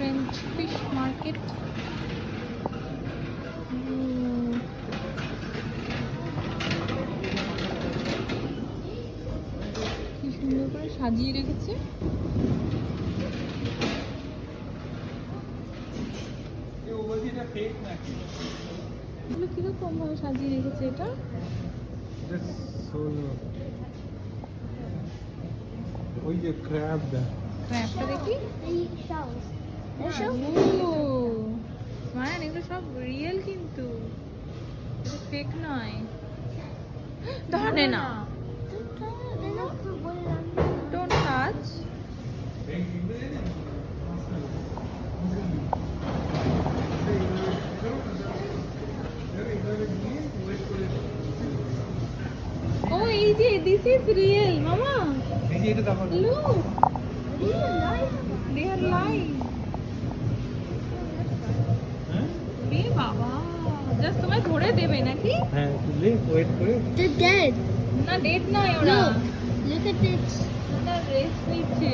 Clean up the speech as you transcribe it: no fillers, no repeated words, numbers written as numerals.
French fish market. কি সুন্দর করে সাজিয়ে রেখেছে। এগুলো কিরকম ভাবে সাজিয়ে রেখেছে এটা? ওই যে ক্র্যাবটা ক্র্যাবটা দেখি। মানে এগুলো সব রিয়েল কিন্তু ফেক নয়। ধরে না, ডোন্ট টাচ। ও এই যে দিস ইজ রিয়েল মামা। এই যে এটা দেখো লুক, they are live. হ্যাঁ রে বাবা, জাস্ট তোমায় ধরে দেবে নাকি? হ্যাঁ তুলে ওয়েট করে না ডেট নয় ওরা। Look at this. ওরা রেস্ট নিচ্ছে।